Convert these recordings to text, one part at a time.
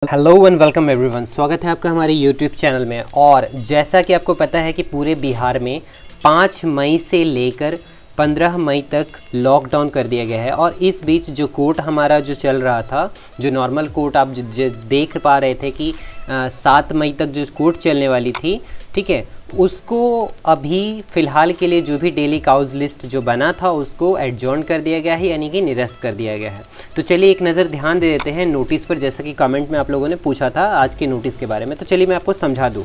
Hello and welcome everyone. स्वागत है आपका हमारे यूट्यूब चैनल में। और जैसा कि आपको पता है कि पूरे बिहार में 5 मई से लेकर 15 मई तक लॉकडाउन कर दिया गया है। और इस बीच जो कोर्ट हमारा जो चल रहा था, जो नॉर्मल कोर्ट आप जो देख पा रहे थे कि 7 मई तक जो कोर्ट चलने वाली थी, ठीक है, उसको अभी फ़िलहाल के लिए जो भी डेली काउज लिस्ट जो बना था उसको एडजॉर्न कर दिया गया है, यानी कि निरस्त कर दिया गया है। तो चलिए एक नज़र ध्यान दे देते हैं नोटिस पर, जैसा कि कमेंट में आप लोगों ने पूछा था आज के नोटिस के बारे में। तो चलिए मैं आपको समझा दूँ।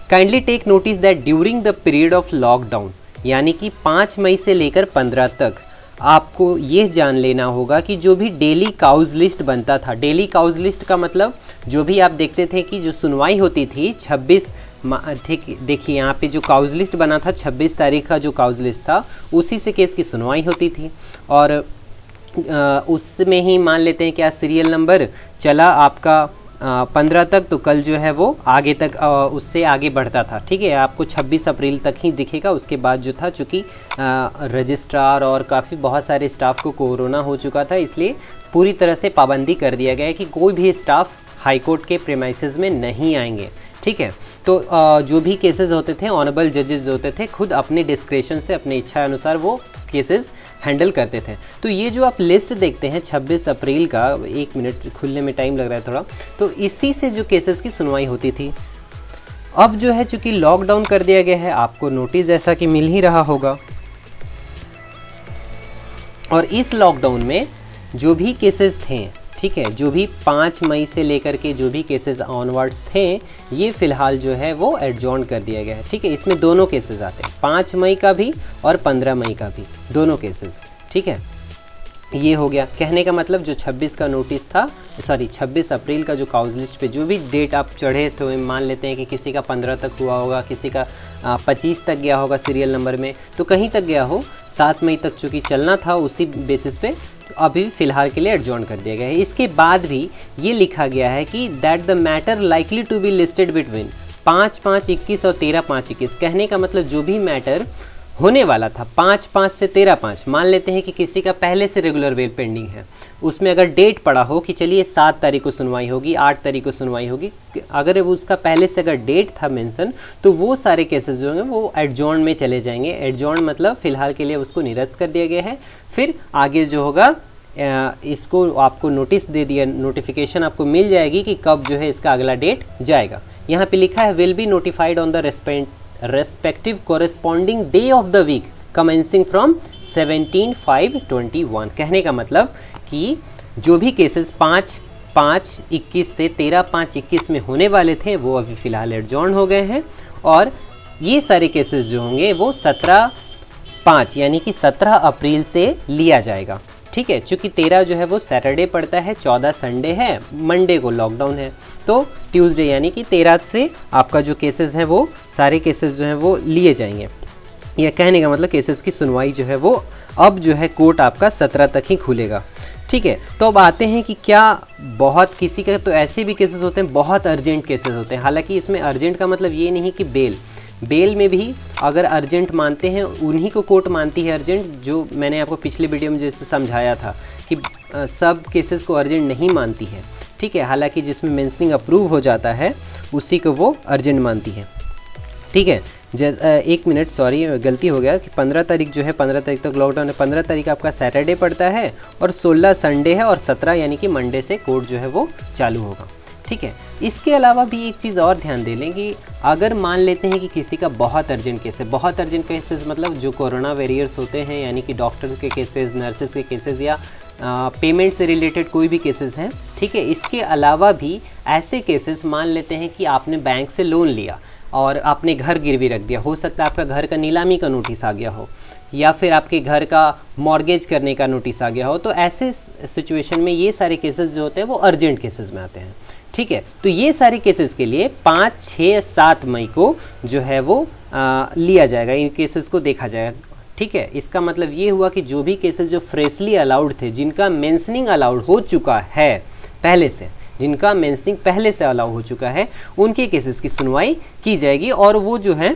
Kindly take notice that during the period of lockdown, यानी कि 5 मई से लेकर 15 तक आपको ये जान लेना होगा कि जो भी डेली काउज लिस्ट बनता था, डेली काउज लिस्ट का मतलब जो भी आप देखते थे कि जो सुनवाई होती थी 26, ठीक, देखिए यहाँ पे जो काउज लिस्ट बना था 26 तारीख का जो काउज लिस्ट था, उसी से केस की सुनवाई होती थी। और उसमें ही मान लेते हैं कि आज सीरियल नंबर चला आपका 15 तक, तो कल जो है वो आगे तक उससे आगे बढ़ता था। ठीक है, आपको 26 अप्रैल तक ही दिखेगा। उसके बाद जो था, चूँकि रजिस्ट्रार और काफ़ी बहुत सारे स्टाफ को कोरोना हो चुका था, इसलिए पूरी तरह से पाबंदी कर दिया गया है कि कोई भी स्टाफ हाईकोर्ट के प्रेमाइसेस में नहीं आएंगे। ठीक है, तो जो भी केसेस होते थे, ऑनरेबल जजेस जो होते थे खुद अपने डिस्क्रेशन से, अपने इच्छा अनुसार वो केसेस हैंडल करते थे। तो ये जो आप लिस्ट देखते हैं 26 अप्रैल का, 1 मिनट खुलने में टाइम लग रहा है थोड़ा, तो इसी से जो केसेस की सुनवाई होती थी। अब जो है चूँकि लॉकडाउन कर दिया गया है, आपको नोटिस जैसा कि मिल ही रहा होगा। और इस लॉकडाउन में जो भी केसेस थे, ठीक है, जो भी 5 मई से लेकर के जो भी केसेस ऑनवर्ड्स थे, ये फ़िलहाल जो है वो एडजॉर्न कर दिया गया है। ठीक है, इसमें दोनों केसेस आते हैं, 5 मई का भी और 15 मई का भी, दोनों केसेस। ठीक है, ये हो गया। कहने का मतलब जो 26 का नोटिस था, 26 अप्रैल का जो काउज लिस्ट पे जो भी डेट आप चढ़े, तो मान लेते हैं कि किसी का 15 तक हुआ होगा, किसी का 25 तक गया होगा सीरियल नंबर में, तो कहीं तक गया हो, 7 मई तक चूँकि चलना था उसी बेसिस पे, तो अभी फ़िलहाल के लिए एडजॉर्न कर दिया गया है। इसके बाद भी ये लिखा गया है कि that the matter likely to be listed between 5/5/21 और 13/5/21। कहने का मतलब जो भी मैटर होने वाला था 5/5 से 13/5, मान लेते हैं कि किसी का पहले से रेगुलर बेल पेंडिंग है, उसमें अगर डेट पड़ा हो कि चलिए 7 तारीख को सुनवाई होगी, 8 तारीख को सुनवाई होगी, अगर वो उसका पहले से अगर डेट था मेंशन, तो वो सारे केसेस जो होंगे वो एडजॉर्न में चले जाएंगे। एडजॉर्न मतलब फ़िलहाल के लिए उसको निरस्त कर दिया गया है। फिर आगे जो होगा इसको आपको नोटिस दे दिया, नोटिफिकेशन आपको मिल जाएगी कि कब जो है इसका अगला डेट जाएगा। यहाँ पे लिखा है will be notified on the respective corresponding day of the week commencing from 17/5/21। कहने का मतलब कि जो भी केसेस 5/5/21 से 13/5/21 में होने वाले थे, वो अभी फ़िलहाल एडजॉर्न हो गए हैं। और ये सारे केसेस जो होंगे वो 17/5 यानी कि 17 अप्रैल से लिया जाएगा। ठीक है, चूँकि 13 जो है वो सैटरडे पड़ता है, 14 संडे है, मंडे को लॉकडाउन है, तो ट्यूसडे यानी कि 13 से आपका जो केसेस हैं वो सारे केसेस जो हैं वो लिए जाएंगे। यह कहने का मतलब केसेस की सुनवाई जो है वो अब जो है कोर्ट आपका 17 तक ही खुलेगा। ठीक है, तो अब आते हैं कि क्या बहुत किसी का तो ऐसे भी केसेस होते हैं, बहुत अर्जेंट केसेस होते हैं। हालांकि इसमें अर्जेंट का मतलब ये नहीं कि बेल में भी अगर अर्जेंट मानते हैं, उन्हीं को कोर्ट मानती है अर्जेंट। जो मैंने आपको पिछले वीडियो में जैसे समझाया था कि सब केसेस को अर्जेंट नहीं मानती है। ठीक है, हालांकि जिसमें मेंशनिंग अप्रूव हो जाता है उसी को वो अर्जेंट मानती है। ठीक है, 1 मिनट, सॉरी गलती हो गया कि 15 तारीख जो है, 15 तारीख तक लॉकडाउन है, 15 तारीख आपका सैटरडे पड़ता है और 16 संडे है और 17 यानी कि मंडे से कोर्ट जो है वो चालू होगा। ठीक है, इसके अलावा भी एक चीज़ और ध्यान दे लें कि अगर मान लेते हैं कि किसी का बहुत अर्जेंट केस है, बहुत अर्जेंट केसेस मतलब जो कोरोना वॉरियर्स होते हैं, यानी कि डॉक्टर के केसेस, नर्सेस के केसेस या पेमेंट से रिलेटेड कोई भी केसेस हैं। ठीक है, इसके अलावा भी ऐसे केसेस, मान लेते हैं कि आपने बैंक से लोन लिया और आपने घर गिरवी रख दिया, हो सकता है आपका घर का नीलामी का नोटिस आ गया हो, या फिर आपके घर का मॉर्गेज करने का नोटिस आ गया हो, तो ऐसे सिचुएशन में ये सारे केसेस जो होते हैं वो अर्जेंट केसेस में आते हैं। ठीक है, तो ये सारे केसेस के लिए 5, 6, 7 मई को जो है वो लिया जाएगा, इन केसेस को देखा जाएगा। ठीक है, इसका मतलब ये हुआ कि जो भी केसेस जो फ्रेशली अलाउड थे, जिनका मेंशनिंग अलाउड हो चुका है पहले से, जिनका मेंशनिंग पहले से अलाउ हो चुका है, उनके केसेस की सुनवाई की जाएगी। और वो जो है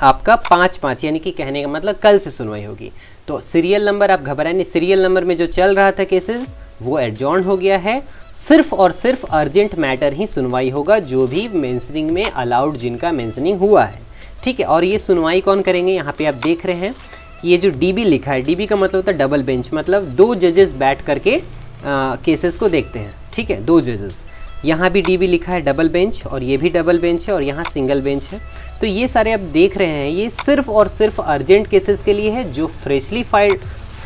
आपका 5/5 यानी कि कहने का मतलब कल से सुनवाई होगी। तो सीरियल नंबर आप घबराए नहीं, सीरियल नंबर में जो चल रहा था केसेस वो एडजॉर्न हो गया है। सिर्फ और सिर्फ अर्जेंट मैटर ही सुनवाई होगा, जो भी मेंशनिंग में अलाउड जिनका मेंशनिंग हुआ है, ठीक है। और ये सुनवाई कौन करेंगे, यहाँ पे आप देख रहे हैं ये जो डीबी लिखा है, डीबी का मतलब होता है डबल बेंच, मतलब 2 जजेस बैठ करके केसेस को देखते हैं, ठीक है, 2 जजेस। यहाँ भी डीबी लिखा है डबल बेंच, और ये भी डबल बेंच है, और यहाँ सिंगल बेंच है। तो ये सारे आप देख रहे हैं, ये सिर्फ और सिर्फ अर्जेंट केसेस के लिए है, जो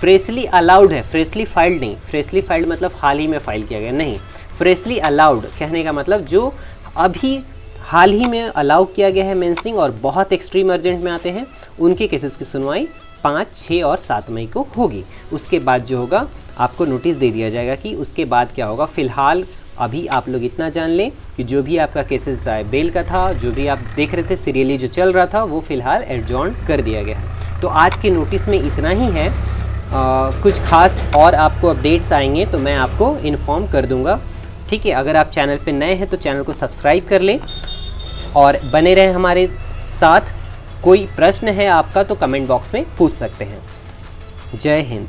फ्रेशली अलाउड है, फ्रेशली फाइल्ड नहीं, फ्रेशली फाइल्ड मतलब हाल ही में फाइल किया गया नहीं, फ्रेशली अलाउड कहने का मतलब जो अभी हाल ही में अलाउ किया गया है मेंशनिंग और बहुत एक्सट्रीम अर्जेंट में आते हैं, उनके केसेस की सुनवाई 5, 6 और 7 मई को होगी। उसके बाद जो होगा आपको नोटिस दे दिया जाएगा कि उसके बाद क्या होगा। फिलहाल अभी आप लोग इतना जान लें कि जो भी आपका केसेस बेल का था, जो भी आप देख रहे थे सीरियली जो चल रहा था, वो फिलहाल एडजॉर्न कर दिया गया है। तो आज के नोटिस में इतना ही है। कुछ खास और आपको अपडेट्स आएंगे तो मैं आपको इन्फॉर्म कर दूंगा, ठीक है। अगर आप चैनल पे नए हैं तो चैनल को सब्सक्राइब कर लें और बने रहें हमारे साथ। कोई प्रश्न है आपका तो कमेंट बॉक्स में पूछ सकते हैं। जय हिंद।